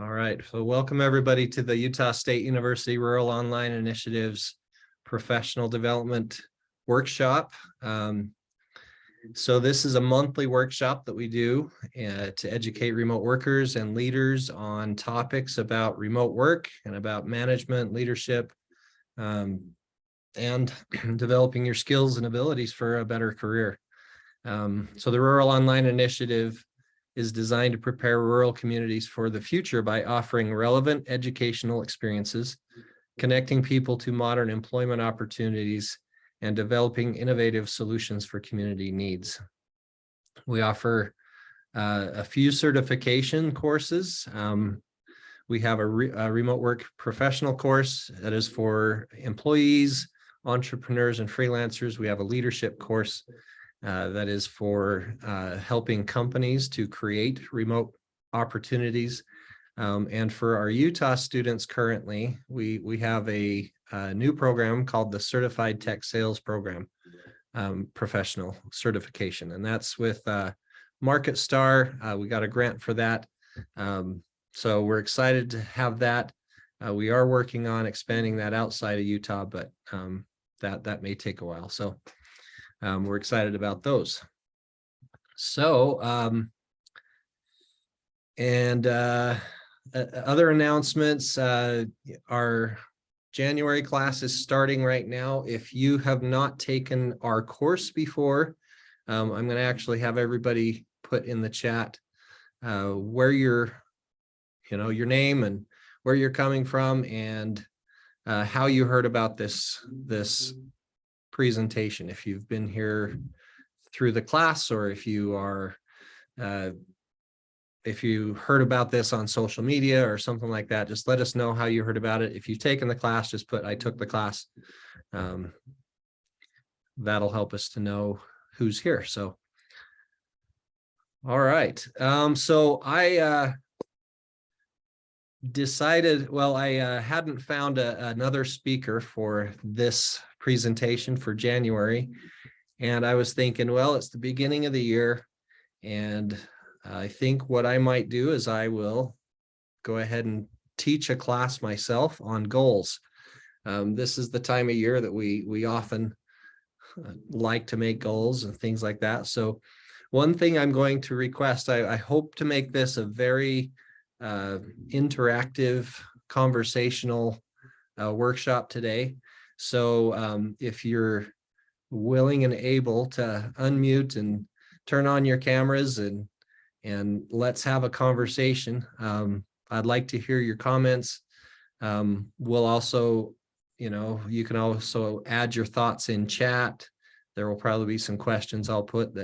All right, so welcome everybody to the Utah State University Rural Online Initiatives Professional Development Workshop. So this is a monthly workshop that we do to educate remote workers and leaders on topics about remote work and about management, leadership, and developing your skills and abilities for a better career. So the Rural Online Initiative is designed to prepare rural communities for the future by offering relevant educational experiences, connecting people to modern employment opportunities, and developing innovative solutions for community needs. We offer a few certification courses. We have a remote work professional course that is for employees, entrepreneurs, and freelancers. We have a leadership course that is for helping companies to create remote opportunities. And for our Utah students currently, we have a new program called the Certified Tech Sales Program professional certification. And that's with MarketStar. We got a grant for that. So we're excited to have that. We are working on expanding that outside of Utah, but that may take a while. So we're excited about those. So, other announcements, our January class is starting right now. If you have not taken our course before, I'm going to actually have everybody put in the chat where your name and where you're coming from and how you heard about this presentation. If you've been here through the class, or if you are if you heard about this on social media or something like that, just let us know how you heard about it. If you've taken the class, just put I took the class. That'll help us to know who's here. So all right, so I decided, well, I hadn't found another speaker for this presentation for January. And I was thinking, well, it's the beginning of the year. And I think what I might do is I will go ahead and teach a class myself on goals. This is the time of year that we often like to make goals and things like that. So one thing I'm going to request, I hope to make this a very interactive, conversational workshop today. So if you're willing and able to unmute and turn on your cameras and let's have a conversation. I'd like to hear your comments. We'll also, you can also add your thoughts in chat. There will probably be some questions I'll put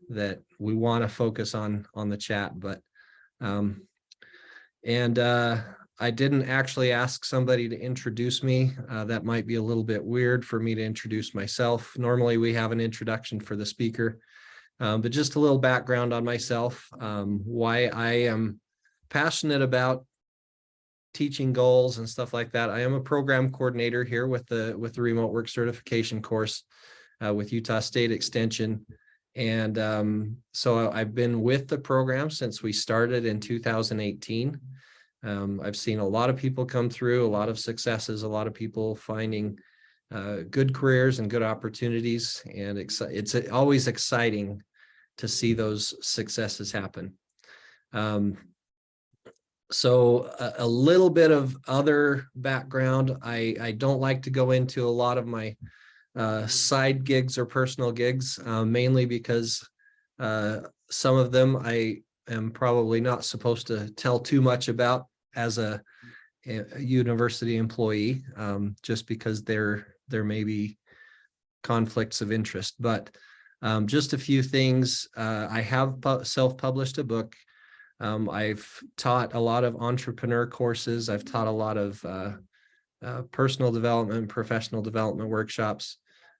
that we want to focus on the chat, but I didn't actually ask somebody to introduce me. That might be a little bit weird for me to introduce myself. Normally we have an introduction for the speaker, but just a little background on myself, why I am passionate about teaching goals and stuff like that. I am a program coordinator here with the remote work certification course with Utah State Extension. And so I've been with the program since we started in 2018. I've seen a lot of people come through, a lot of successes, a lot of people finding good careers and good opportunities. And it's always exciting to see those successes happen. So a little bit of other background. I don't like to go into a lot of my side gigs or personal gigs, mainly because some of them I am probably not supposed to tell too much about as a university employee, just because there may be conflicts of interest. But just a few things. I have self-published a book. I've taught a lot of entrepreneur courses. I've taught a lot of personal development, professional development workshops,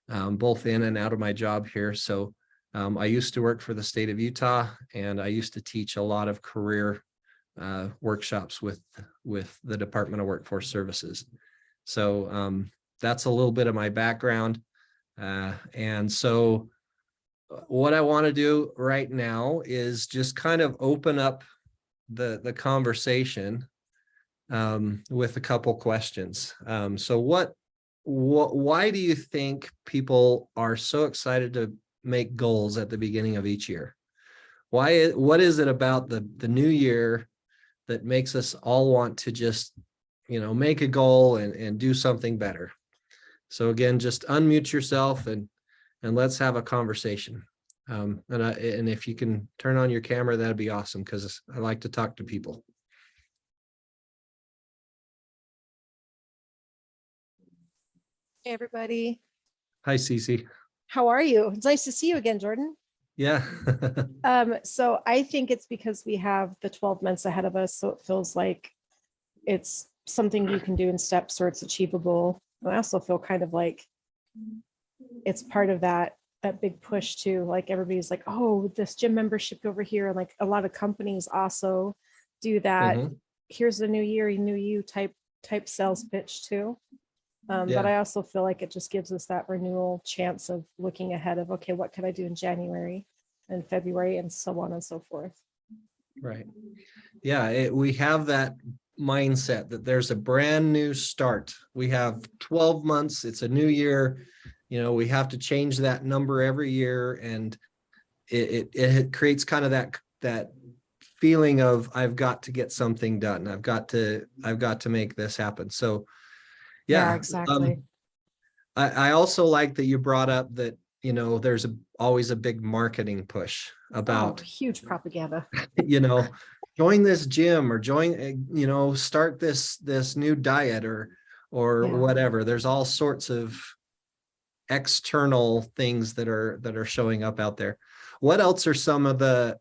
both in and out of my job here. So I used to work for the state of Utah, and I used to teach a lot of career workshops with the Department of Workforce Services. So that's a little bit of my background. And so what I want to do right now is just kind of open up the conversation with a couple questions. So why do you think people are so excited to make goals at the beginning of each year? What is it about the new year that makes us all want to just, make a goal and do something better? So again, just unmute yourself and let's have a conversation. And if you can turn on your camera, that'd be awesome, because I like to talk to people. Hey, everybody. Hi, Cece. How are you? It's nice to see you again, Jordan. Yeah. So I think it's because we have the 12 months ahead of us. So it feels like it's something you can do in steps, or it's achievable. And I also feel kind of like it's part of that big push too. Like everybody's like, oh, this gym membership over here. And like a lot of companies also do that. Mhm. Here's the new year, new you type sales pitch too. Yeah. But I also feel like it just gives us that renewal chance of looking ahead of, okay, what can I do in January and February and so on and so forth. Right. Yeah, we have that mindset that there's a brand new start. We have 12 months. It's a new year. We have to change that number every year, and it creates kind of that feeling of, I've got to get something done. I've got to make this happen. So yeah, exactly. I also like that you brought up that, there's always a big marketing push about huge propaganda. Join this gym, or start this new diet, or whatever. There's all sorts of external things that are showing up out there. What else are some of the,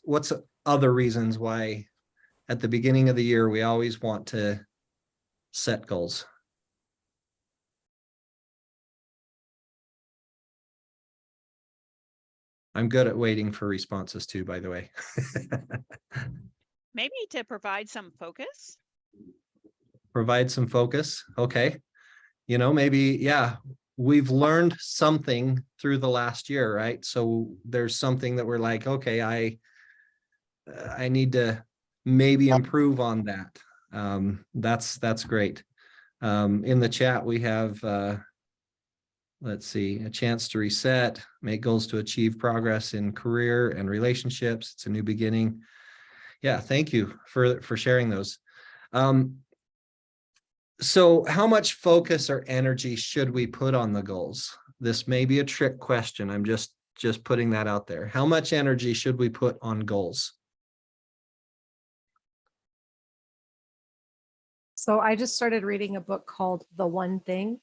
what's other reasons why at the beginning of the year we always want to set goals? I'm good at waiting for responses too, by the way. Maybe to provide some focus. Provide some focus. Okay. Maybe, yeah, we've learned something through the last year, right? So there's something that we're like, okay, I need to maybe improve on that. That's great. In the chat, we have, let's see, a chance to reset, make goals to achieve progress in career and relationships. It's a new beginning. Yeah, thank you for sharing those. So how much focus or energy should we put on the goals? This may be a trick question. I'm just putting that out there. How much energy should we put on goals? So I just started reading a book called The One Thing,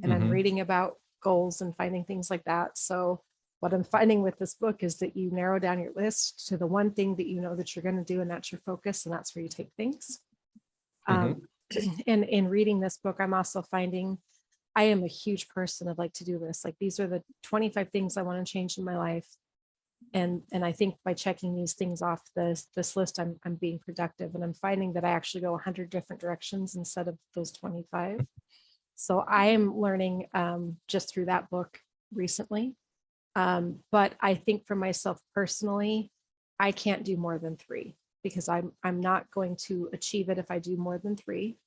and I'm reading about goals and finding things like that. So what I'm finding with this book is that you narrow down your list to the one thing that you know that you're going to do, and that's your focus, and that's where you take things. And in reading this book, I'm also finding I am a huge person of like to-do lists. Like, these are the 25 things I want to change in my life. And I think by checking these things off this list, I'm being productive, and I'm finding that I actually go 100 different directions instead of those 25. So I am learning just through that book recently. But I think for myself personally, I can't do more than 3, because I'm not going to achieve it if I do more than 3,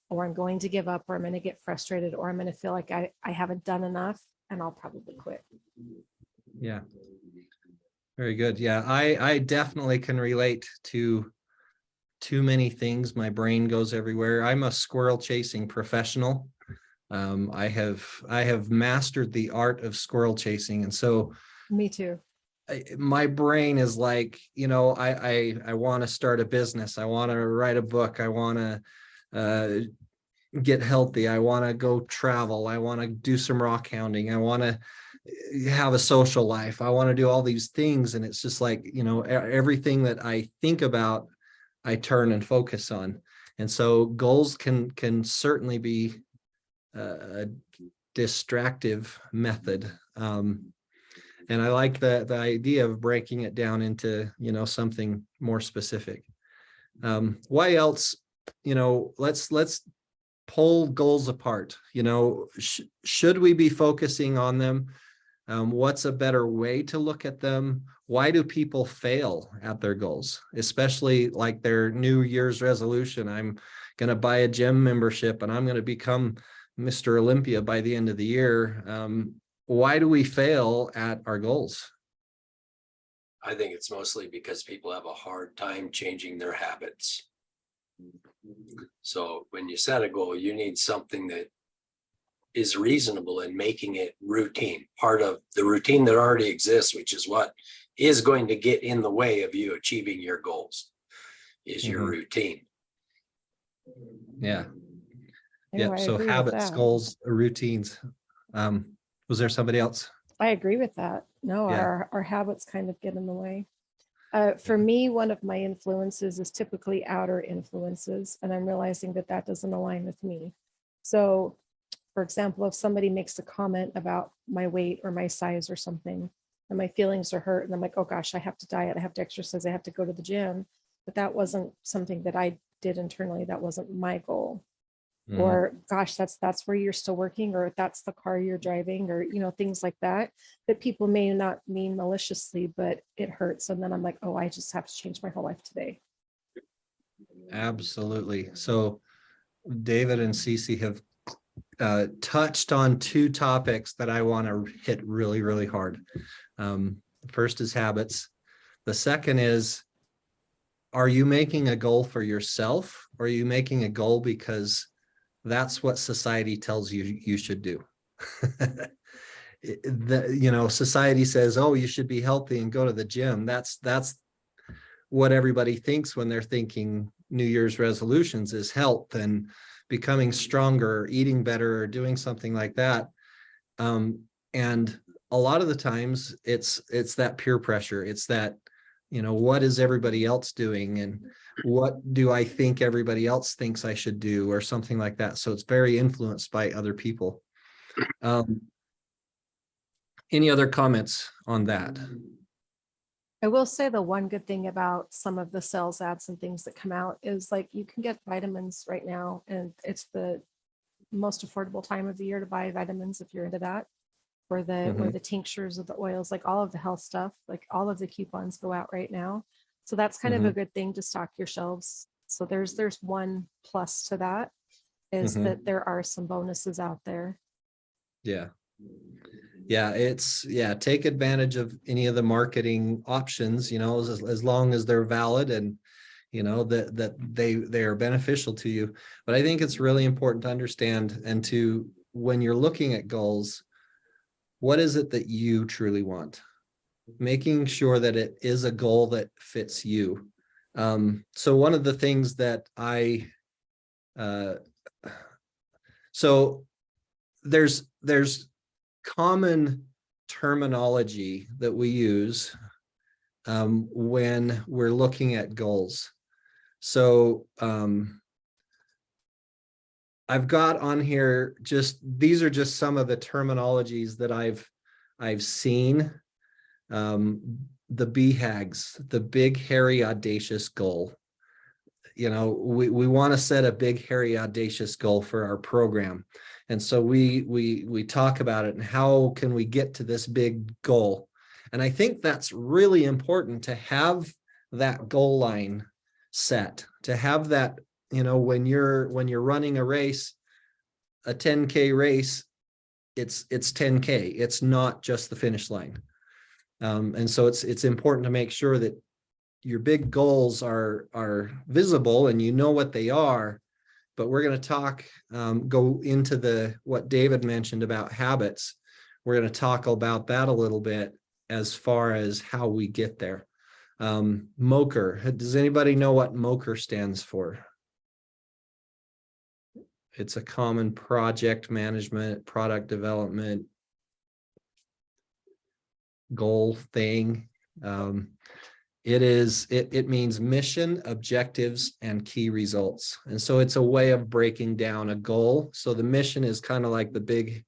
or I'm going to give up, or I'm going to get frustrated, or I'm going to feel like I haven't done enough, and I'll probably quit. Yeah. Very good. Yeah, I definitely can relate to too many things. My brain goes everywhere. I'm a squirrel chasing professional. I have mastered the art of squirrel chasing. And so me too. My brain is like, I want to start a business. I want to write a book. I want to get healthy. I want to go travel. I want to do some rock hounding. I want to have a social life. I want to do all these things. And it's just like, everything that I think about, I turn and focus on. And so goals can certainly be a distractive method. And I like the idea of breaking it down into, something more specific. Why else, let's pull goals apart. Should we be focusing on them What's a better way to look at them? Why do people fail at their goals, especially like their New Year's resolution? I'm going to buy a gym membership and I'm going to become Mr. Olympia by the end of the year. Why do we fail at our goals? I think it's mostly because people have a hard time changing their habits. So when you set a goal, you need something that is reasonable and making it routine, part of the routine that already exists, which is what is going to get in the way of you achieving your goals, is your routine. Yeah. No, Yeah. I So agree with habits, that. goals, routines. Was there somebody else? I agree with that. No, Yeah. our habits kind of get in the way. For me, one of my influences is typically outer influences, and I'm realizing that that doesn't align with me. So, for example, if somebody makes a comment about my weight or my size or something, and my feelings are hurt, and I'm like, oh gosh, I have to diet, I have to exercise, I have to go to the gym. But that wasn't something that I did internally. That wasn't my goal. Mhm. Or gosh, that's where you're still working, or that's the car you're driving, or things like that people may not mean maliciously, but it hurts. And then I'm like, oh, I just have to change my whole life today. Absolutely. So David and Cece have touched on two topics that I want to hit really, really hard. The first is habits. The second is, are you making a goal for yourself, or are you making a goal because that's what society tells you you should do? Society says, oh, you should be healthy and go to the gym. That's what everybody thinks when they're thinking New Year's resolutions, is health and becoming stronger, eating better, or doing something like that. And a lot of the times it's that peer pressure. It's that, what is everybody else doing, and what do I think everybody else thinks I should do, or something like that. So it's very influenced by other people. Any other comments on that? I will say the one good thing about some of the sales ads and things that come out is, like, you can get vitamins right now, and it's the most affordable time of the year to buy vitamins if you're into that, or the tinctures of the oils, like all of the health stuff, like all of the coupons go out right now. So that's kind of a good thing to stock your shelves. So there's one plus to that, is that there are some bonuses out there. Yeah. Take advantage of any of the marketing options, as long as they're valid and that they are beneficial to you. But I think it's really important to understand, and when you're looking at goals, what is it that you truly want? Making sure that it is a goal that fits you. So one of the things that so there's common terminology that we use when we're looking at goals. So I've got on here, these are just some of the terminologies that I've seen. The BHAGs, the big, hairy, audacious goal. We want to set a big, hairy, audacious goal for our program. And so we talk about it, and how can we get to this big goal? And I think that's really important, to have that goal line set, to have that, when you're running a race, a 10K race, it's 10K. It's not just the finish line. And so it's important to make sure that your big goals are visible and you know what they are. But we're going to go into what David mentioned about habits. We're going to talk about that a little bit, as far as how we get there. MOCR. Does anybody know what MOCR stands for? It's a common project management, product development goal thing. It means mission, objectives, and key results. And so it's a way of breaking down a goal. So the mission is kind of like the big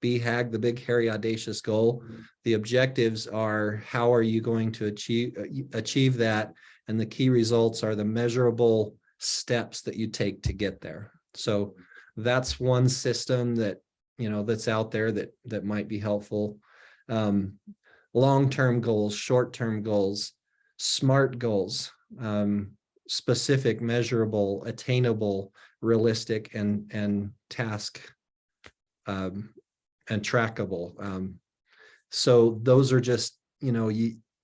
BHAG, the big, hairy, audacious goal. The objectives are, how are you going to achieve that? And the key results are the measurable steps that you take to get there. So that's one system that, that's out there that might be helpful. long-term goals, short-term goals, SMART goals, specific, measurable, attainable, realistic, and task and trackable. So those are just,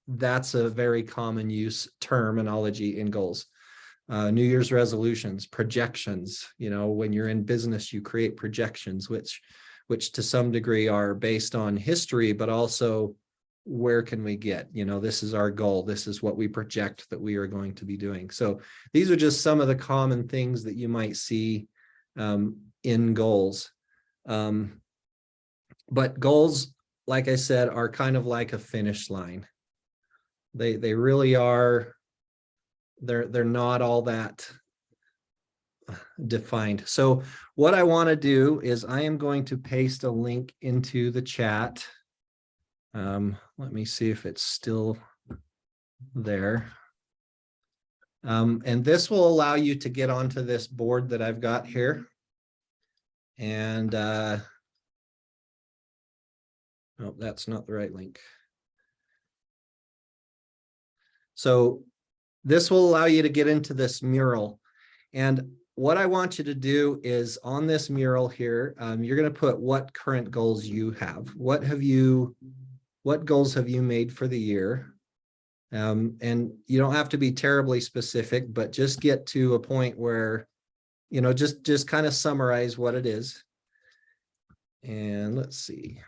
that's a very common use terminology in goals. New Year's resolutions, projections, when you're in business, you create projections, which to some degree are based on history, but also where can we get, this is our goal. This is what we project that we are going to be doing. So these are just some of the common things that you might see in goals. But goals, like I said, are kind of like a finish line. They really are. They're not all that defined. So what I want to do is I am going to paste a link into the chat. Let me see if it's still there. And this will allow you to get onto this board that I've got here. And oh, that's not the right link. So this will allow you to get into this mural. And what I want you to do is on this mural here, you're going to put what current goals you have. What goals have you made for the year? And you don't have to be terribly specific, but just get to a point where, just kind of summarize what it is. And let's see.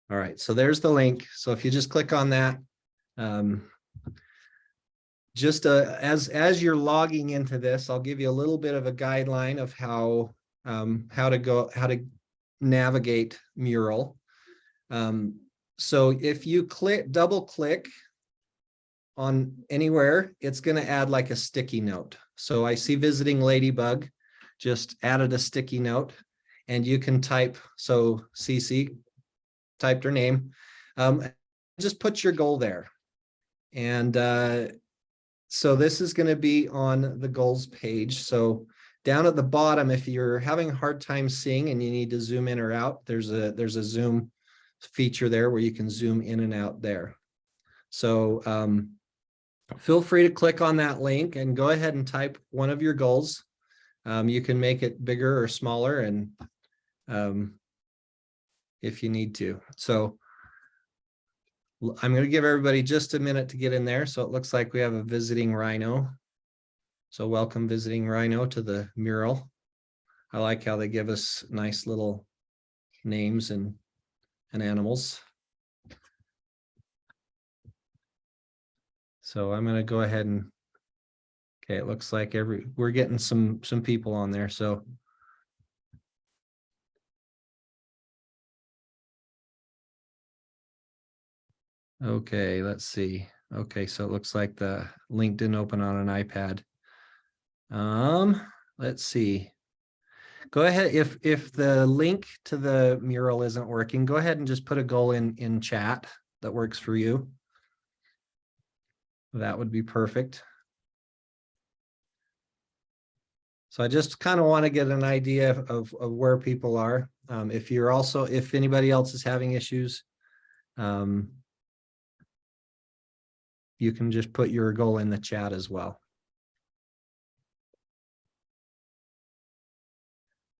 All right, so there's the link. So if you just click on that, as you're logging into this, I'll give you a little bit of a guideline of how to navigate Mural. So if you double click on anywhere, it's going to add like a sticky note. So I see Visiting Ladybug just added a sticky note, and you can type, so CC typed her name, just put your goal there. And so this is going to be on the goals page. So down at the bottom, if you're having a hard time seeing and you need to zoom in or out, there's a zoom feature there where you can zoom in and out there. So feel free to click on that link and go ahead and type one of your goals. You can make it bigger or smaller, and if you need to. So I'm going to give everybody just a minute to get in there. So it looks like we have a visiting rhino. So welcome, Visiting Rhino, to the mural. I like how they give us nice little names and animals. So I'm going to go ahead and, okay, it looks like we're getting some people on there. So okay, let's see. Okay, so it looks like the link didn't open on an iPad. Let's see. Go ahead, if the link to the mural isn't working, go ahead and just put a goal in chat that works for you. That would be perfect. So I just kind of want to get an idea of where people are. If anybody else is having issues, you can just put your goal in the chat as well.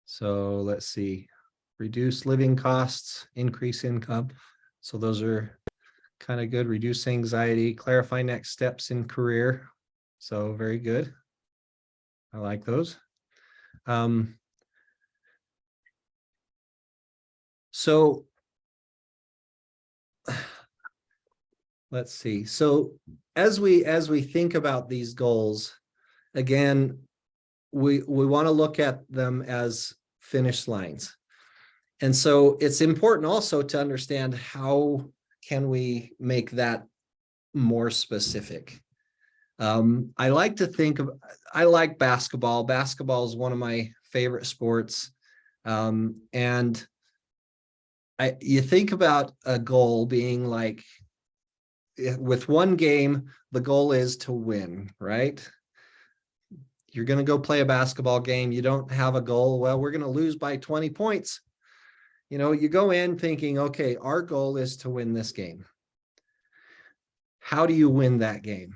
So let's see, reduce living costs, increase income. So those are kind of good. Reduce anxiety, clarify next steps in career. So very good. I like those. So let's see. So as we think about these goals, again, we want to look at them as finish lines. And so it's important also to understand how can we make that more specific. I like basketball. Basketball is one of my favorite sports. And you think about a goal being like, with one game, the goal is to win, right? You're going to go play a basketball game. You don't have a goal. Well, we're going to lose by 20 points. You know, you go in thinking, okay, our goal is to win this game. How do you win that game?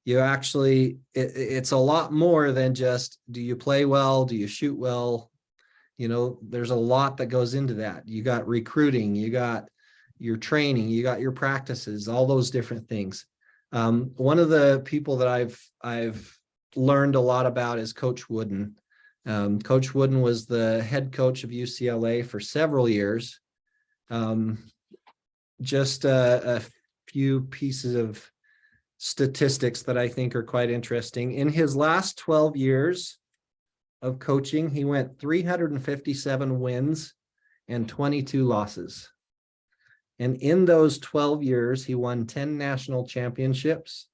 You actually, it's a lot more than just, do you play well? Do you shoot well? You know, there's a lot that goes into that. You got recruiting, you got your training, you got your practices, all those different things. One of the people that I've learned a lot about is Coach Wooden. Coach Wooden was the head coach of UCLA for several years. Just a few pieces of statistics that I think are quite interesting. In his last 12 years of coaching, he went 357 wins and 22 losses. And in those 12 years, he won 10 national championships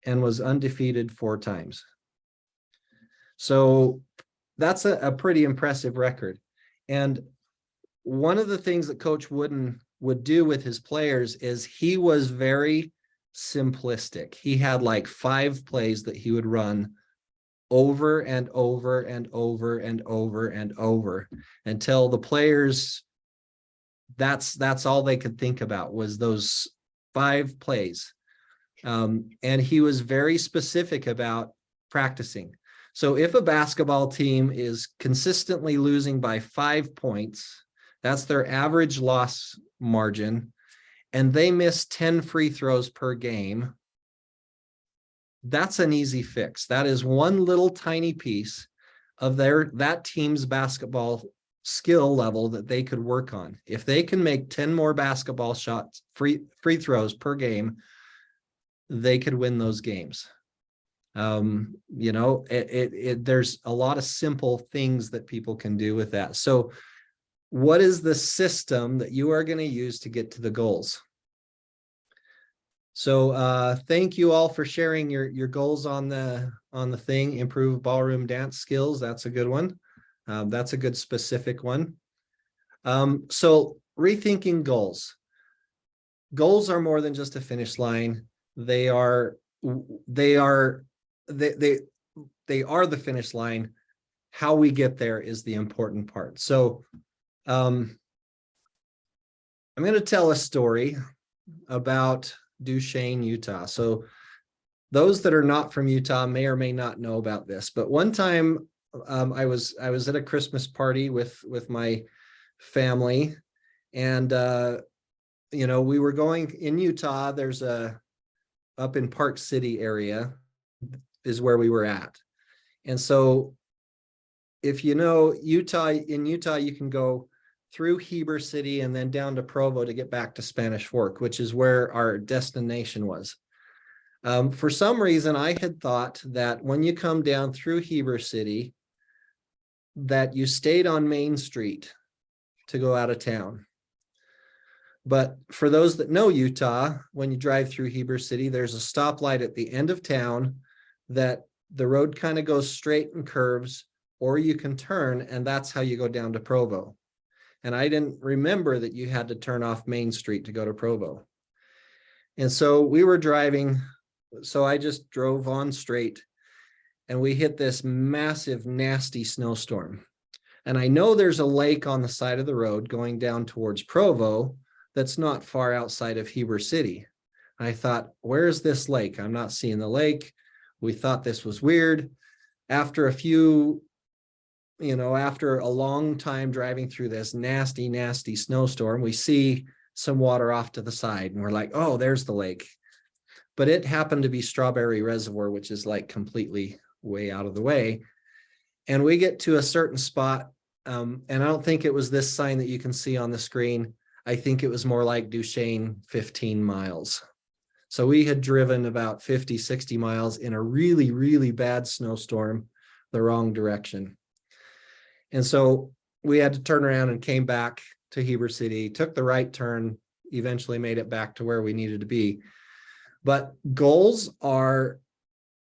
and was undefeated 4 times. So that's a pretty impressive record. And one of the things that Coach Wooden would do with his players is he was very simplistic. He had like 5 plays that he would run over and over and over and over and over until the players, that's all they could think about was those 5 plays. And he was very specific about practicing. So if a basketball team is consistently losing by 5 points, that's their average loss margin, and they miss 10 free throws per game, that's an easy fix. That is one little tiny piece of that team's basketball skill level that they could work on. If they can make 10 more basketball shots, free throws per game, they could win those games. You know, there's a lot of simple things that people can do with that. So what is the system that you are going to use to get to the goals? So thank you all for sharing your goals on the thing. Improve ballroom dance skills. That's a good one. That's a good specific one. So rethinking goals. Goals are more than just a finish line. They are the finish line. How we get there is the important part. So I'm going to tell a story about Duchesne, Utah. So those that are not from Utah may or may not know about this, but one time I was at a Christmas party with my family, and you know, we were going in Utah. There's up in Park City area is where we were at. And so if you know Utah, in Utah, you can go through Heber City and then down to Provo to get back to Spanish Fork, which is where our destination was. For some reason, I had thought that when you come down through Heber City, that you stayed on Main Street to go out of town. But for those that know Utah, when you drive through Heber City, there's a stoplight at the end of town that the road kind of goes straight and curves, or you can turn, and that's how you go down to Provo. And I didn't remember that you had to turn off Main Street to go to Provo. And so we were driving, so I just drove on straight, and we hit this massive, nasty snowstorm. And I know there's a lake on the side of the road going down towards Provo that's not far outside of Heber City. I thought, where is this lake? I'm not seeing the lake. We thought this was weird. After after a long time driving through this nasty, nasty snowstorm, we see some water off to the side, and we're like, oh, there's the lake. But it happened to be Strawberry Reservoir, which is like completely way out of the way. And we get to a certain spot, and I don't think it was this sign that you can see on the screen. I think it was more like Duchesne 15 miles. So we had driven about 50, 60 miles in a really, really bad snowstorm, the wrong direction. And so we had to turn around and came back to Heber City, took the right turn, eventually made it back to where we needed to be. But goals are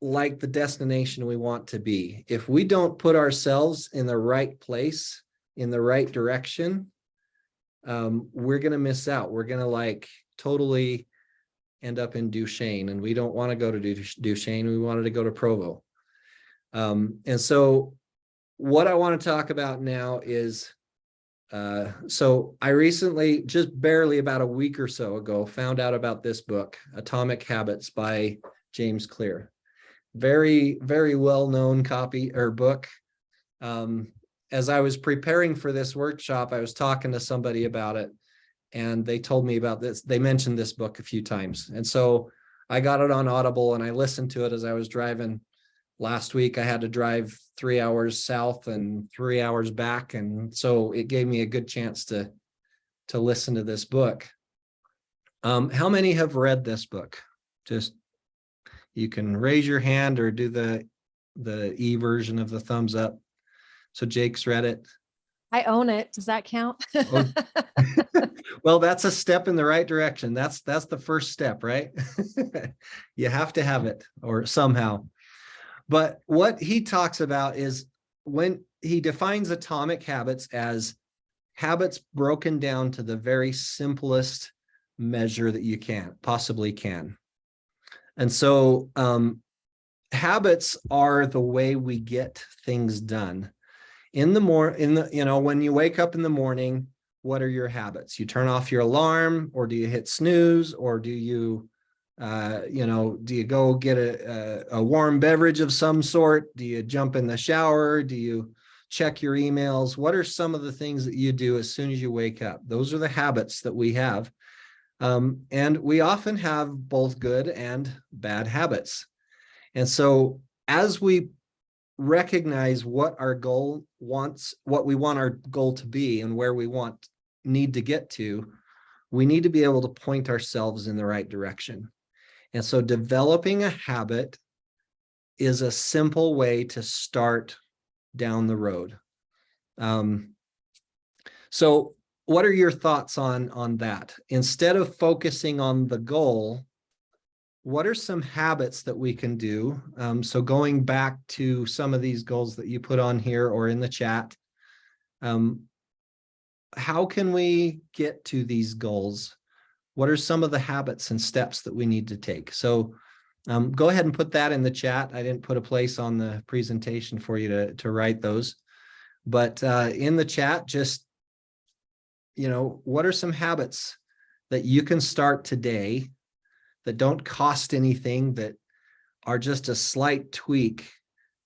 like the destination we want to be. If we don't put ourselves in the right place, in the right direction, we're going to miss out. We're going to like totally end up in Duchesne, and we don't want to go to Duchesne. We wanted to go to Provo. And so what I want to talk about now is, so I recently, just barely about a week or so ago, found out about this book, Atomic Habits by James Clear. Very, very well-known copy or book. As I was preparing for this workshop, I was talking to somebody about it, and they told me about this. They mentioned this book a few times. And so I got it on Audible and I listened to it as I was driving. Last week, I had to drive 3 hours south and 3 hours back. And so it gave me a good chance to listen to this book. How many have read this book? Just, you can raise your hand or do the E version of the thumbs up. So Jake's read it. I own it. Does that count? Oh. Well, that's a step in the right direction. That's the first step, right? You have to have it or somehow. But what he talks about is when he defines atomic habits as habits broken down to the very simplest measure that you possibly can. And so habits are the way we get things done. When you wake up in the morning, what are your habits? You turn off your alarm, or do you hit snooze, or do you do you go get a warm beverage of some sort? Do you jump in the shower? Do you check your emails? What are some of the things that you do as soon as you wake up? Those are the habits that we have. And we often have both good and bad habits. And so as we recognize what our goal wants, what we want our goal to be and where we need to get to, we need to be able to point ourselves in the right direction. And so developing a habit is a simple way to start down the road. So what are your thoughts on that? Instead of focusing on the goal, what are some habits that we can do? So going back to some of these goals that you put on here or in the chat, how can we get to these goals? What are some of the habits and steps that we need to take? So go ahead and put that in the chat. I didn't put a place on the presentation for you to write those, but in the chat, just, what are some habits that you can start today that don't cost anything, that are just a slight tweak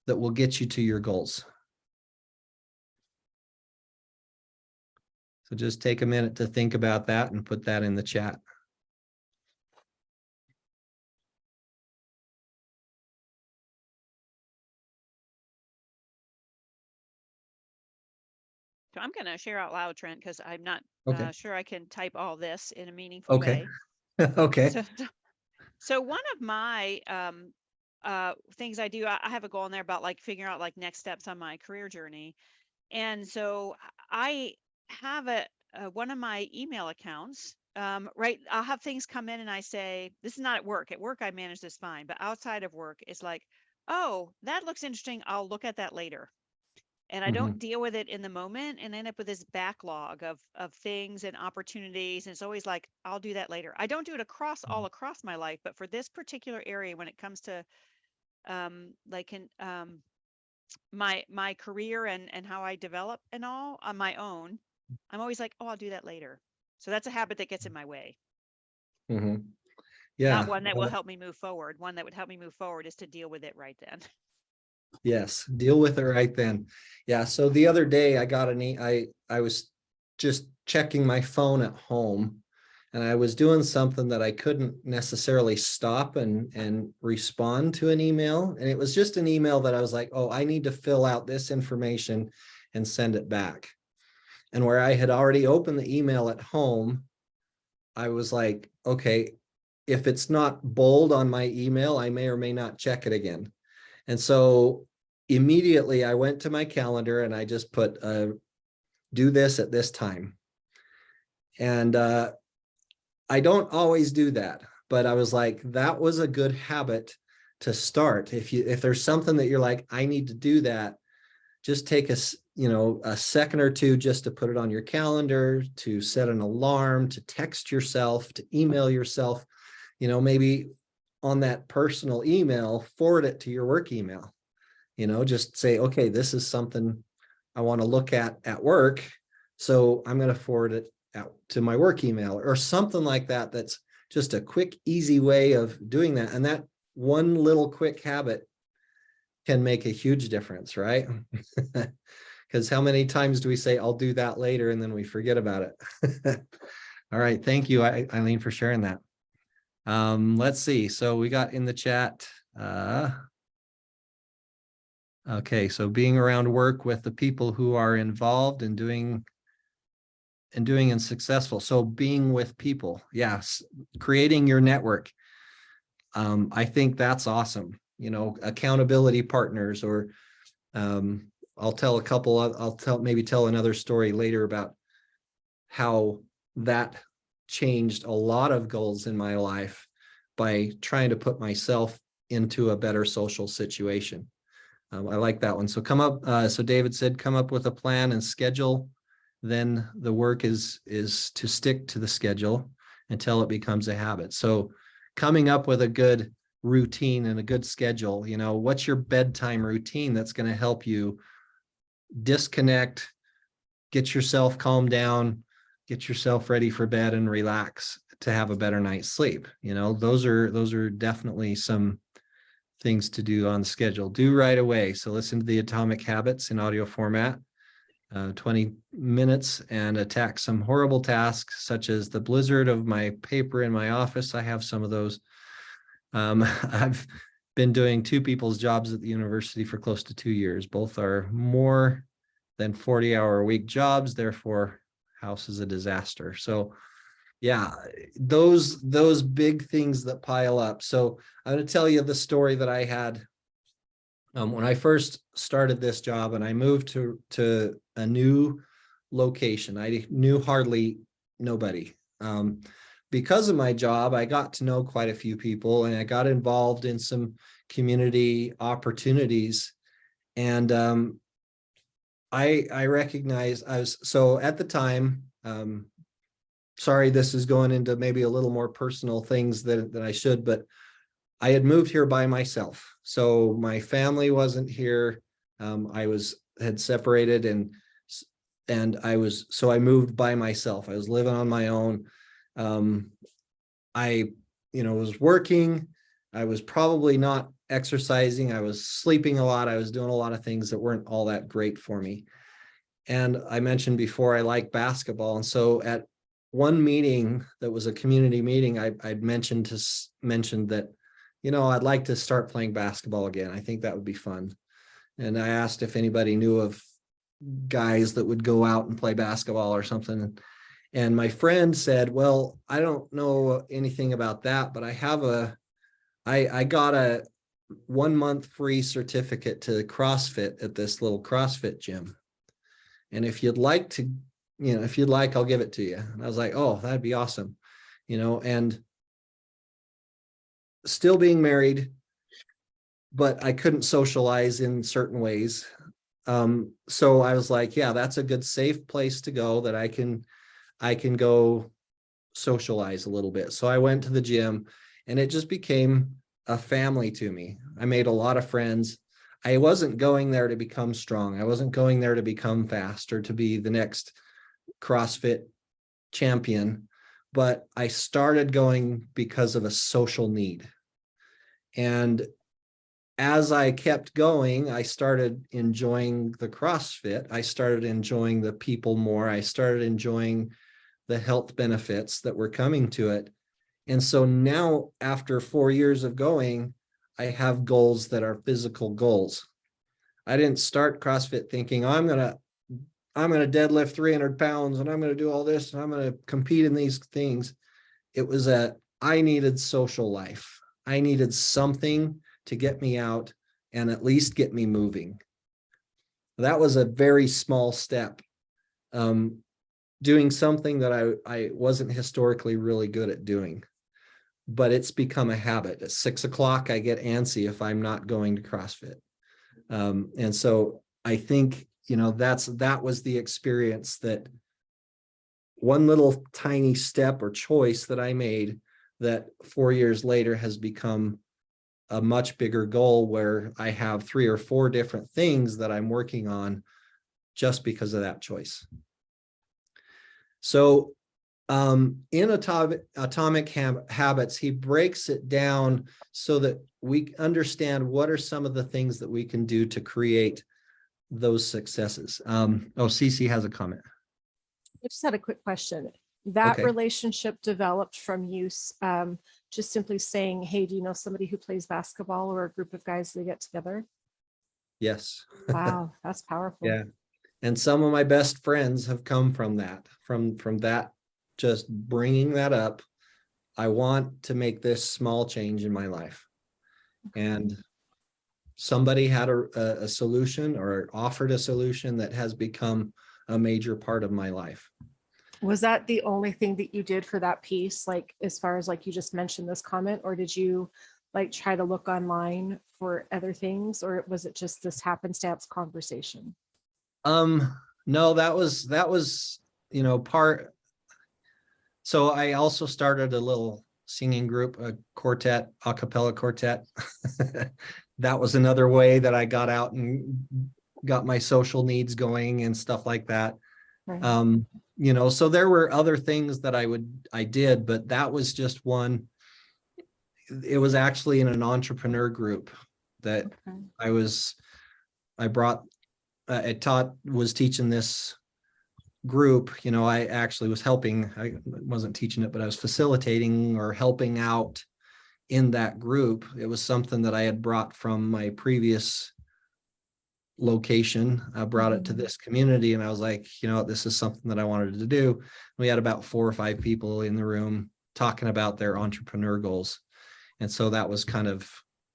that will get you to your goals? So just take a minute to think about that and put that in the chat. So I'm going to share out loud, Trent, because I'm not Okay. sure I can type all this in a meaningful Okay. way. Okay. So one of my things I do, I have a goal in there about like figuring out like next steps on my career journey. And so I have one of my email accounts, right? I'll have things come in and I say, this is not at work. At work, I manage this fine, but outside of work, it's like, oh, that looks interesting. I'll look at that later. And I don't deal with it in the moment and end up with this backlog of things and opportunities. And it's always like, I'll do that later. I don't do it all across my life, but for this particular area, when it comes to my career and how I develop and all on my own, I'm always like, oh, I'll do that later. So that's a habit that gets in my way. Yeah. Not one that will help me move forward. One that would help me move forward is to deal with it right then. Yes, deal with it right then. Yeah. So the other day I got I was just checking my phone at home, and I was doing something that I couldn't necessarily stop and respond to an email. And it was just an email that I was like, oh, I need to fill out this information and send it back. And where I had already opened the email at home, I was like, okay, if it's not bold on my email, I may or may not check it again. And so immediately I went to my calendar and I just put, do this at this time. And I don't always do that, but I was like, that was a good habit to start. If there's something that you're like, I need to do that, just take a second or two just to put it on your calendar, to set an alarm, to text yourself, to email yourself, maybe on that personal email, forward it to your work email. just say, okay, this is something I want to look at work. So I'm going to forward it out to my work email or something like that. That's just a quick, easy way of doing that. And that one little quick habit can make a huge difference, right? Because how many times do we say, I'll do that later, and then we forget about it? All right. Thank you, Eileen, for sharing that. Let's see. So we got in the chat. Okay. So being around work with the people who are involved in doing and successful. So being with people. Yes. Creating your network. I think that's awesome. Accountability partners, or I'll tell another story later about how that changed a lot of goals in my life by trying to put myself into a better social situation. I like that one. So so David said, come up with a plan and schedule. Then the work is to stick to the schedule until it becomes a habit. So coming up with a good routine and a good schedule, what's your bedtime routine that's going to help you disconnect, get yourself calmed down, get yourself ready for bed and relax to have a better night's sleep. Those are definitely some things to do on the schedule. Do right away. So listen to the Atomic Habits in audio format, 20 minutes, and attack some horrible tasks such as the blizzard of my paper in my office. I have some of those. I've been doing 2 people's jobs at the university for close to 2 years. Both are more than 40-hour-a-week jobs. Therefore, house is a disaster. So yeah, those big things that pile up. So I'm going to tell you the story that I had when I first started this job, and I moved to a new location. I knew hardly nobody. Because of my job, I got to know quite a few people, and I got involved in some community opportunities. And I recognized so at the time, sorry, this is going into maybe a little more personal things than I should, but I had moved here by myself. So my family wasn't here. I had separated, and I moved by myself. I was living on my own. I was working. I was probably not exercising. I was sleeping a lot. I was doing a lot of things that weren't all that great for me. And I mentioned before, I like basketball. And so at one meeting that was a community meeting, I'd mentioned that, I'd like to start playing basketball again. I think that would be fun. And I asked if anybody knew of guys that would go out and play basketball or something. And my friend said, well, I don't know anything about that, but I got a 1 month free certificate to CrossFit at this little CrossFit gym. And if you'd like, I'll give it to you. And I was like, oh, that'd be awesome. And still being married, but I couldn't socialize in certain ways. So I was like, yeah, that's a good safe place to go that I can go socialize a little bit. So I went to the gym, and it just became a family to me. I made a lot of friends. I wasn't going there to become strong. I wasn't going there to become fast or to be the next CrossFit champion, but I started going because of a social need. And as I kept going, I started enjoying the CrossFit. I started enjoying the people more. I started enjoying the health benefits that were coming to it. And so now, after 4 years of going, I have goals that are physical goals. I didn't start CrossFit thinking, I'm gonna deadlift 300 pounds and I'm gonna do all this and I'm gonna compete in these things. It was I needed social life. I needed something to get me out and at least get me moving. That was a very small step. Doing something that I wasn't historically really good at doing, but it's become a habit. At 6 o'clock, I get antsy if I'm not going to CrossFit. And so I think, that was the experience, that one little tiny step or choice that I made that 4 years later has become a much bigger goal where I have 3 or 4 different things that I'm working on just because of that choice. So in Atomic Habits, he breaks it down so that we understand what are some of the things that we can do to create those successes. Cece has a comment. I just had a quick question. That Okay. relationship developed from you just simply saying, hey, do you know somebody who plays basketball, or a group of guys that get together? Yes. Wow, that's powerful. Yeah. And some of my best friends have come from that, from that, just bringing that up. I want to make this small change in my life. And somebody had a solution or offered a solution that has become a major part of my life. Was that the only thing that you did for that piece? Like, as far as like you just mentioned this comment, or did you like try to look online for other things, or was it just this happenstance conversation? No, that was, part. So I also started a little singing group, a quartet, a cappella quartet. That was another way that I got out and got my social needs going and stuff like that. Right. So there were other things that I did, but that was just one. It was actually in an entrepreneur group that Okay. was teaching this group. I actually was helping. I wasn't teaching it, but I was facilitating or helping out in that group. It was something that I had brought from my previous location. I brought it to this community, and I was like, this is something that I wanted to do. We had about 4 or 5 people in the room talking about their entrepreneur goals. And so that was kind of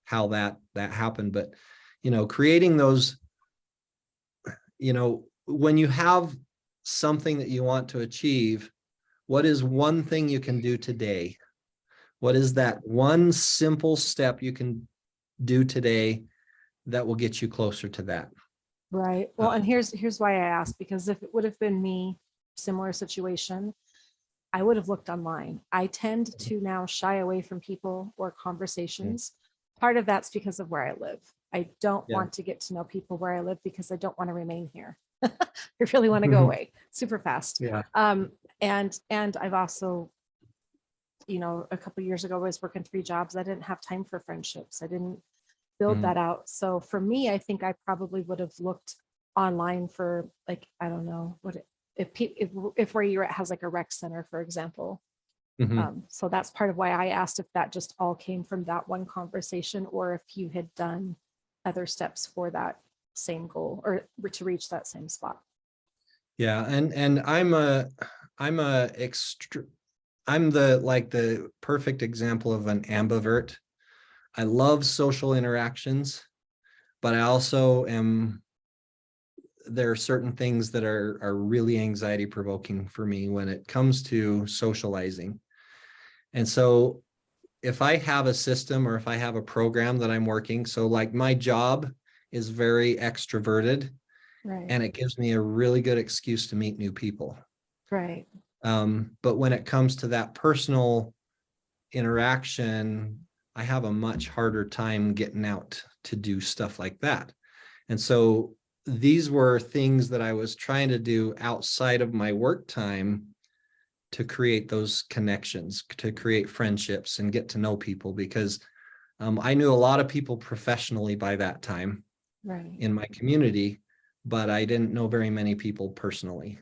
how that happened. But, creating those, when you have something that you want to achieve, what is one thing you can do today? What is that one simple step you can do today that will get you closer to that? Right. Well, and here's why I asked, because if it would have been me, similar situation, I would have looked online. I tend to now shy away from people or conversations. Part of that's because of where I live. I don't Yeah. want to get to know people where I live because I don't want to remain here. I really want to go away super fast. Yeah. And I've also, a couple of years ago, I was working 3 jobs. I didn't have time for friendships. I didn't build that out. So for me, I think I probably would have looked online for, like, I don't know what if where you're at has like a rec center, for example. So that's part of why I asked if that just all came from that one conversation, or if you had done other steps for that same goal or to reach that same spot. Yeah. And I'm the perfect example of an ambivert. I love social interactions, but I also there are certain things that are really anxiety provoking for me when it comes to socializing. And so if I have a system or if I have a program that I'm working, so like my job is very extroverted, Right. and it gives me a really good excuse to meet new people. Right. But when it comes to that personal interaction, I have a much harder time getting out to do stuff like that. And so these were things that I was trying to do outside of my work time to create those connections, to create friendships and get to know people, because I knew a lot of people professionally by that time in my community, but I didn't know very many people personally.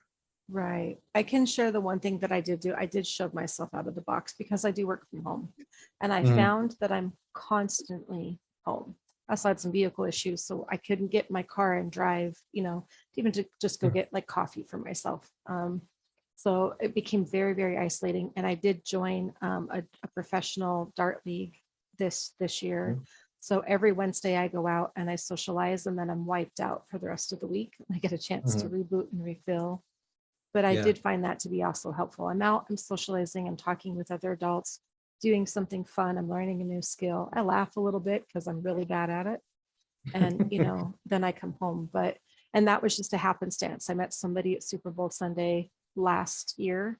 Right. I can share the one thing that I did do. I did shove myself out of the box because I do work from home, and I found that I'm constantly home. I also had some vehicle issues, so I couldn't get in my car and drive, even to just go get like coffee for myself. So it became very, very isolating. And I did join a professional dart league this year. So every Wednesday I go out and I socialize, and then I'm wiped out for the rest of the week. I get a chance to reboot and refill. But I did find that to be also helpful. I'm out, I'm socializing, I'm talking with other adults, doing something fun. I'm learning a new skill. I laugh a little bit because I'm really bad at it. And, then I come home. And that was just a happenstance. I met somebody at Super Bowl Sunday last year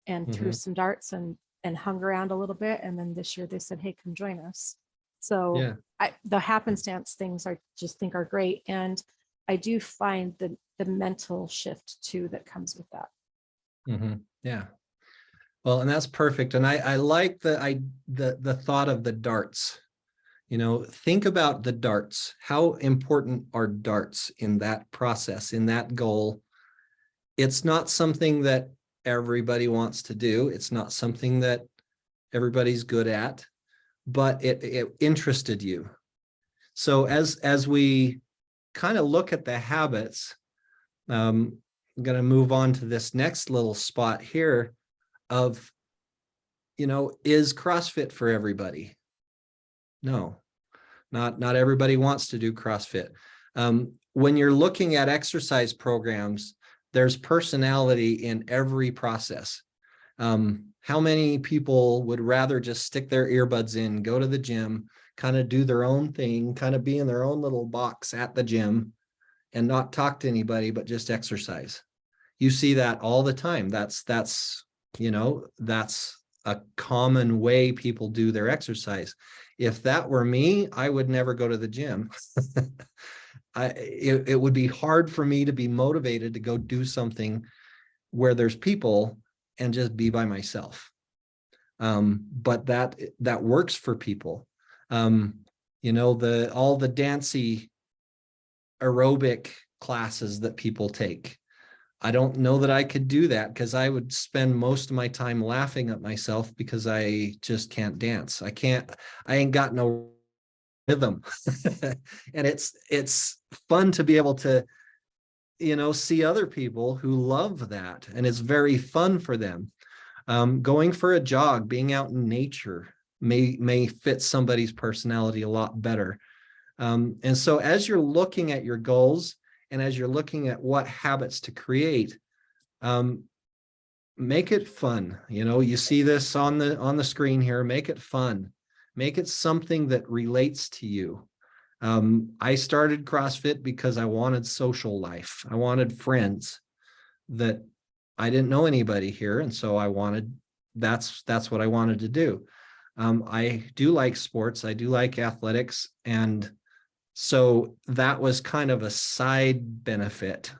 and threw some darts and hung around a little bit. And then this year they said, hey, come join us. So the happenstance things I just think are great. And I do find the mental shift too that comes with that. Yeah. Well, and that's perfect. And I like the thought of the darts. You know, think about the darts. How important are darts in that process, in that goal? It's not something that everybody wants to do. It's not something that everybody's good at, but it interested you. So as we kind of look at the habits, I'm going to move on to this next little spot here of, you know, is CrossFit for everybody? No, not everybody wants to do CrossFit. When you're looking at exercise programs, there's personality in every process. How many people would rather just stick their earbuds in, go to the gym, kind of do their own thing, kind of be in their own little box at the gym and not talk to anybody, but just exercise? You see that all the time. That's, you know, that's a common way people do their exercise. If that were me, I would never go to the gym. It would be hard for me to be motivated to go do something where there's people and just be by myself. But that works for people. You know, all the dancey aerobic classes that people take. I don't know that I could do that because I would spend most of my time laughing at myself because I just can't dance. I ain't got no rhythm. And it's fun to be able to, you know, see other people who love that, and it's very fun for them. Going for a jog, being out in nature may fit somebody's personality a lot better. And so as you're looking at your goals and as you're looking at what habits to create, make it fun. You know, you see this on the screen here. Make it fun. Make it something that relates to you. I started CrossFit because I wanted social life. I wanted friends that I didn't know anybody here. And so that's what I wanted to do. I do like sports. I do like athletics. And so that was kind of a side benefit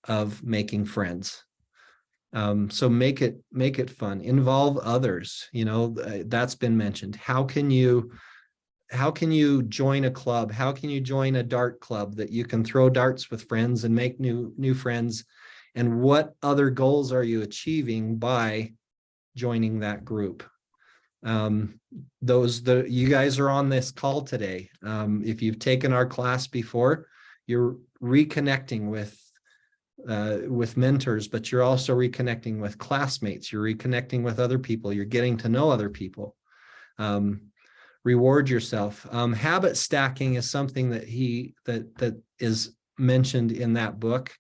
of making friends. So make it fun, involve others. You know, that's been mentioned. How can you join a club? How can you join a dart club that you can throw darts with friends and make new friends? And what other goals are you achieving by joining that group? You guys are on this call today. If you've taken our class before, you're reconnecting with mentors, but you're also reconnecting with classmates. You're reconnecting with other people. You're getting to know other people. Reward yourself. Habit stacking is something that is mentioned in that book,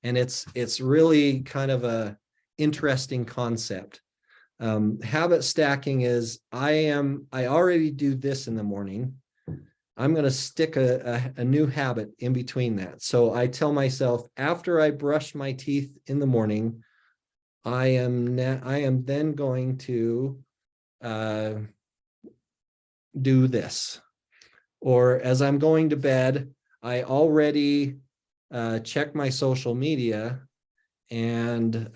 and it's really kind of a interesting concept. Habit stacking is I already do this in the morning. I'm going to stick a new habit in between that. So I tell myself, after I brush my teeth in the morning, I am then going to do this. Or as I'm going to bed, I already check my social media and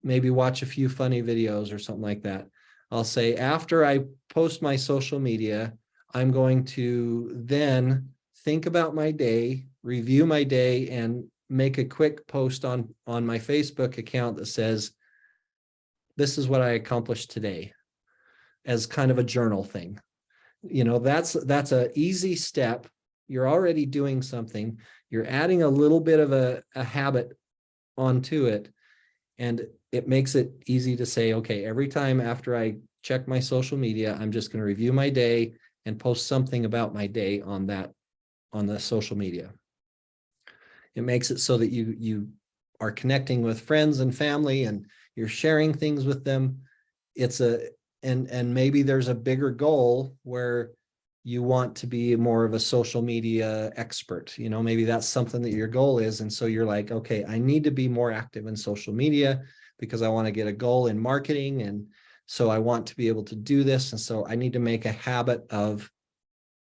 maybe watch a few funny videos or something like that. I'll say, after I post my social media, I'm going to then think about my day, review my day, and make a quick post on my Facebook account that says, this is what I accomplished today, as kind of a journal thing. You know, that's an easy step. You're already doing something. You're adding a little bit of a habit onto it. And it makes it easy to say, okay, every time after I check my social media, I'm just going to review my day and post something about my day on the social media. It makes it so that you are connecting with friends and family and you're sharing things with them. And maybe there's a bigger goal where you want to be more of a social media expert. You know, maybe that's something that your goal is. And so you're like, okay, I need to be more active in social media because I want to get a goal in marketing. And So I want to be able to do this. And so I need to make a habit of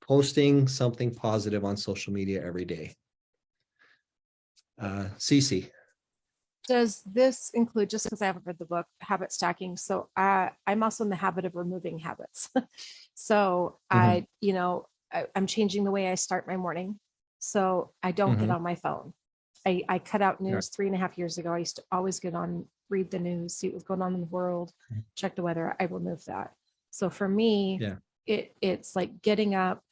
posting something positive on social media every day. Cece. Does this include, just because I haven't read the book, habit stacking? So I'm also in the habit of removing habits. So I'm changing the way I start my morning. So I don't get on my phone. I cut out news 3.5 years ago. I used to always get on, read the news, see what's going on in the world, check the weather. I removed that. So for me, it's like getting up,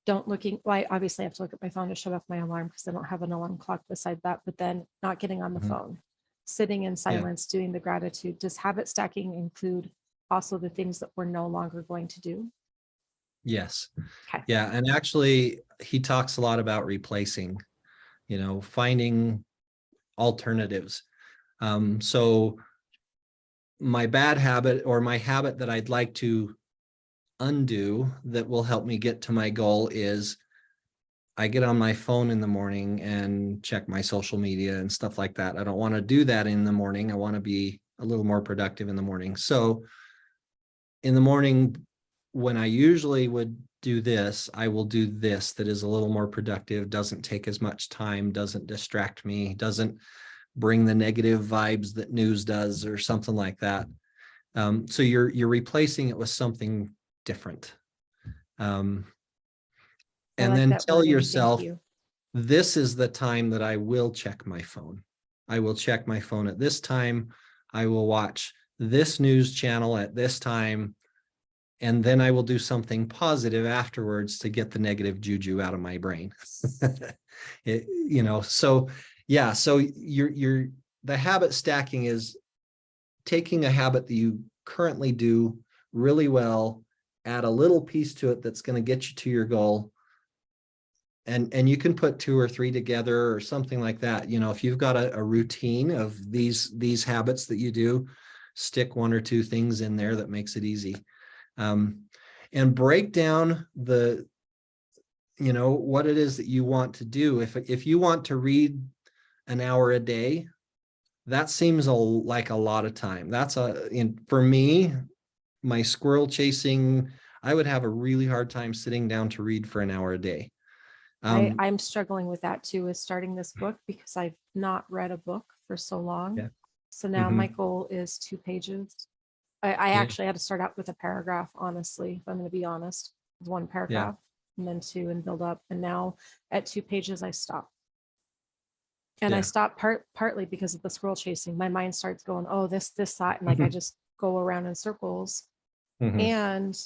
well, I obviously have to look at my phone to shut off my alarm because I don't have an alarm clock beside that, but then not getting on the phone, sitting in silence, doing the gratitude. Does habit stacking include also the things that we're no longer going to do? Yes. Okay. Yeah. And actually, he talks a lot about replacing, finding alternatives. So my bad habit, or my habit that I'd like to undo that will help me get to my goal, is I get on my phone in the morning and check my social media and stuff like that. I don't want to do that in the morning. I want to be a little more productive in the morning. So in the morning, when I usually would do this, I will do this that is a little more productive, doesn't take as much time, doesn't distract me, doesn't bring the negative vibes that news does or something like that. So you're replacing it with something different. And like then tell wording. yourself, Thank you. this is the time that I will check my phone. I will check my phone at this time. I will watch this news channel at this time. And then I will do something positive afterwards to get the negative juju out of my brain. So yeah, so the habit stacking is taking a habit that you currently do really well, add a little piece to it that's going to get you to your goal. And you can put 2 or 3 together or something like that. If you've got a routine of these habits that you do, stick 1 or 2 things in there that makes it easy. And break down what it is that you want to do. If you want to read an hour a day, that seems like a lot of time. For me, my squirrel chasing, I would have a really hard time sitting down to read for an hour a day. I'm struggling with that too, is starting this book because I've not read a book for so long. Yeah. So now my goal is 2 pages. I actually had to start out with a paragraph, honestly, if I'm going to be honest, with 1 paragraph and then 2 and build up. And now at 2 pages, I stop. And I stop partly because of the squirrel chasing. My mind starts going, oh, this, that. And I just go around in circles. And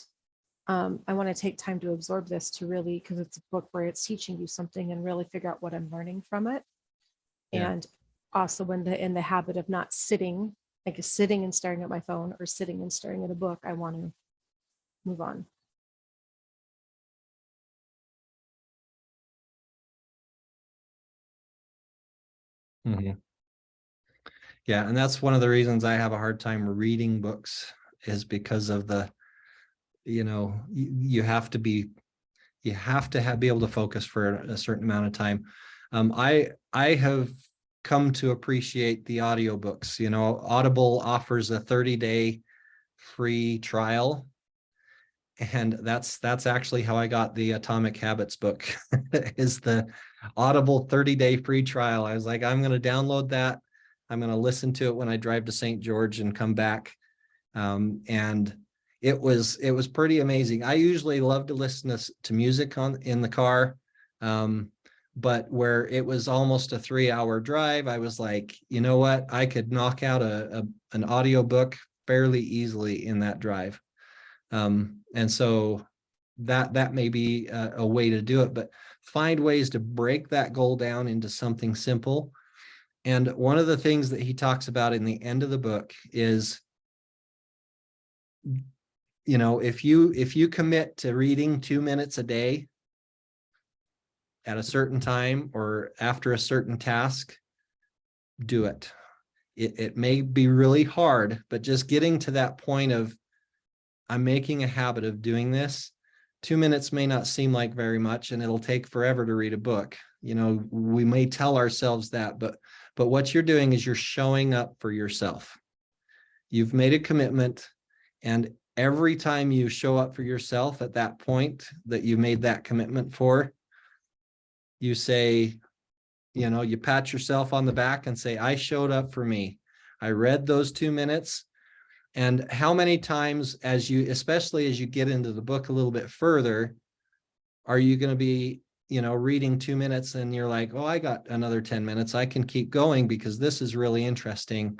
I want to take time to absorb this, to really, because it's a book where it's teaching you something, and really figure out what I'm learning from it. And also in the habit of not sitting and staring at my phone or sitting and staring at a book, I want to move on. Yeah, and that's one of the reasons I have a hard time reading books, is because of you have to be able to focus for a certain amount of time. I have come to appreciate the audiobooks. Audible offers a 30-day free trial. And that's actually how I got the Atomic Habits book, is the Audible 30-day free trial. I was like, I'm going to download that. I'm going to listen to it when I drive to St. George and come back. And it was pretty amazing. I usually love to listen to music in the car. But where it was almost a 3-hour drive, I was like, you know what? I could knock out an audiobook fairly easily in that drive. And so that may be a way to do it, but find ways to break that goal down into something simple. And one of the things that he talks about in the end of the book is, if you commit to reading 2 minutes a day at a certain time or after a certain task, do it. It may be really hard, but just getting to that point of, I'm making a habit of doing this. 2 minutes may not seem like very much, and it'll take forever to read a book. We may tell ourselves that, but what you're doing is you're showing up for yourself. You've made a commitment, And every time you show up for yourself at that point that you made that commitment for, you say, you know, you pat yourself on the back and say, I showed up for me. I read those 2 minutes. And how many times, as you, especially as you get into the book a little bit further, are you going to be, you know, reading 2 minutes and you're like, oh, I got another 10 minutes. I can keep going because this is really interesting.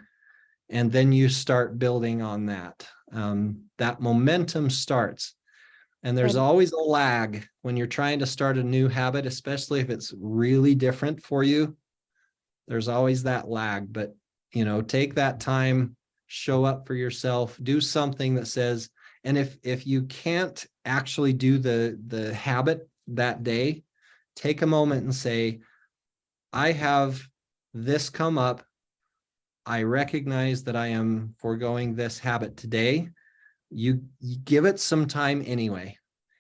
And then you start building on that. That momentum starts. And there's And- always a lag when you're trying to start a new habit, especially if it's really different for you. There's always that lag, but, you know, take that time, show up for yourself, do something that says, and if you can't actually do the habit that day, take a moment and say, I have this come up. I recognize that I am foregoing this habit today. You give it some time anyway.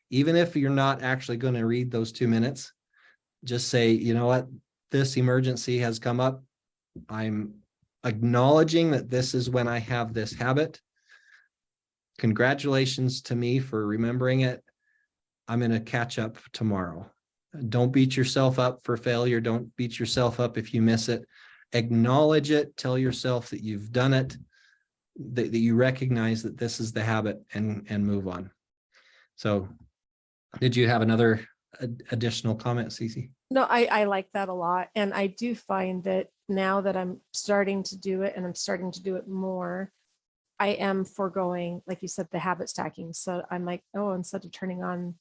Even if you're not actually going to read those 2 minutes, just say, you know what, this emergency has come up. I'm acknowledging that this is when I have this habit. Congratulations to me for remembering it. I'm going to catch up tomorrow. Don't beat yourself up for failure. Don't beat yourself up if you miss it. Acknowledge it. Tell yourself that you've done it, that you recognize that this is the habit, and move on. So did you have another additional comment, Cece? No, I like that a lot. And I do find that now that I'm starting to do it and I'm starting to do it more, I am foregoing, like you said, the habit stacking. So I'm like, oh, instead of turning on,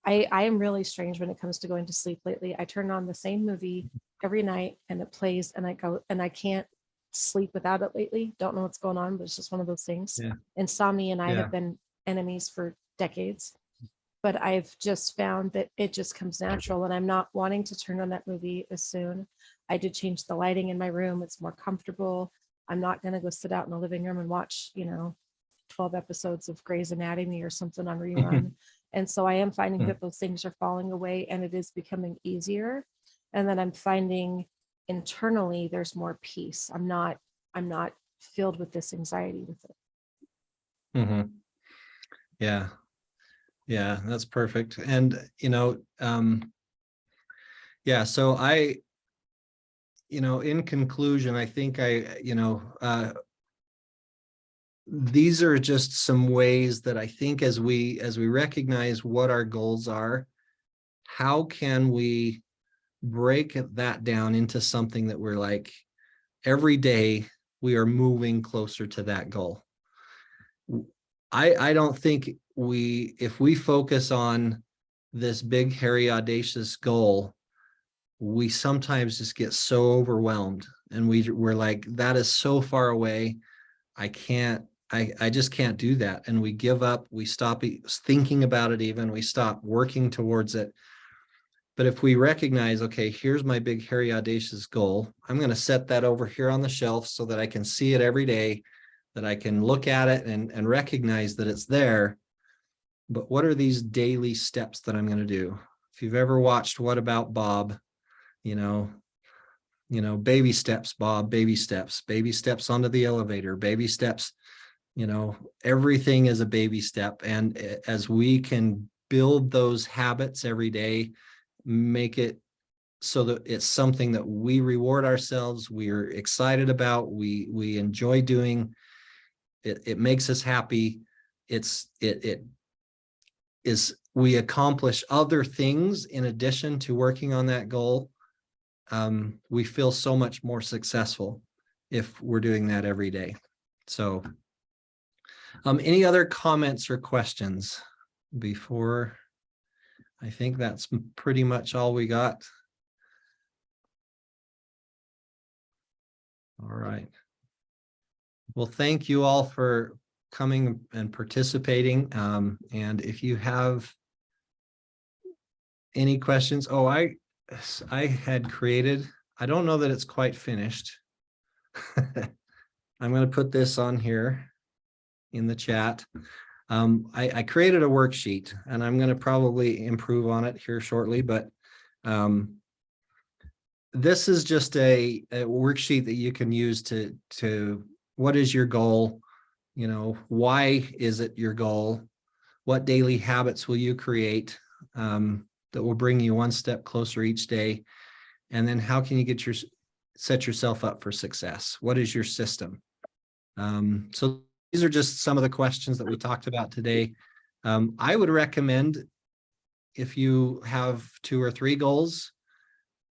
I am really strange when it comes to going to sleep lately. I turn on the same movie every night and it plays and I go, and I can't sleep without it lately. Don't know what's going on, but it's just one of those things. Yeah. Insomnia and I Yeah. have been enemies for decades. But I've just found that it just comes natural and I'm not wanting to turn on that movie as soon. I did change the lighting in my room. It's more comfortable. I'm not going to go sit out in the living room and watch, 12 episodes of Grey's Anatomy or something on rerun. And so I am finding that those things are falling away and it is becoming easier. And then I'm finding internally there's more peace. I'm not filled with this anxiety with it. Mm-hmm. Yeah. Yeah, that's perfect. And, yeah, so in conclusion, I think these are just some ways that I think as we recognize what our goals are, how can we break that down into something that we're like, every day we are moving closer to that goal. I don't think if we focus on this big, hairy, audacious goal, we sometimes just get so overwhelmed and we're like, that is so far away. I just can't do that. And we give up, we stop thinking about it even, we stop working towards it. But if we recognize, okay, here's my big, hairy, audacious goal, I'm going to set that over here on the shelf so that I can see it every day, that I can look at it and recognize that it's there. But what are these daily steps that I'm going to do? If you've ever watched What About Bob, baby steps, Bob, baby steps onto the elevator, baby steps, everything is a baby step. And as we can build those habits every day, make it so that it's something that we reward ourselves, we're excited about, we enjoy doing, it makes us happy. We accomplish other things in addition to working on that goal. We feel so much more successful if we're doing that every day. So any other comments or questions before? I think that's pretty much all we got. All right. Well, thank you all for coming and participating. And if you have any questions, I had created, I don't know that it's quite finished. I'm going to put this on here in the chat. I created a worksheet and I'm going to probably improve on it here shortly, but this is just a worksheet that you can use to what is your goal? you know, why is it your goal? What daily habits will you create that will bring you one step closer each day? And then how can you set yourself up for success? What is your system? So these are just some of the questions that we talked about today. I would recommend, if you have 2 or 3 goals,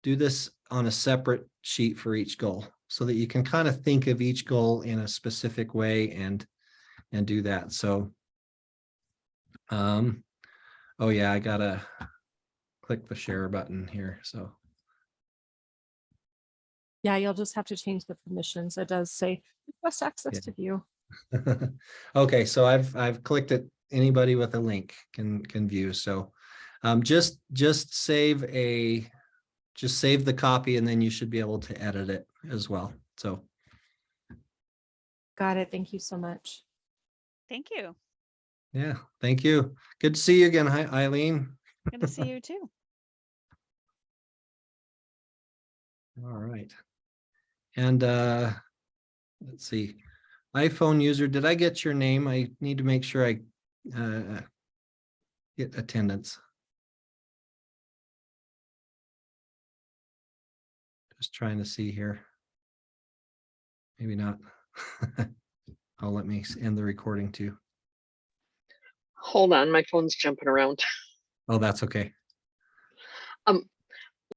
do this on a separate sheet for each goal so that you can kind of think of each goal in a specific way and do that. So, oh yeah, I gotta click the share button here. So Yeah, you'll just have to change the permissions. It does say request access Yeah. to view. okay, so I've clicked it. Anybody with a link can view. So just save the copy, and then you should be able to edit it as well. So Got it. Thank you so much. Thank you. yeah, thank you. Good to see you again. Hi, Eileen. Good to see you too. All right. And let's see. iPhone user, did I get your name? I need to make sure I get attendance. Just trying to see here. Maybe not. I'll let me end the recording too. Hold on, my phone's jumping around. Oh, that's okay.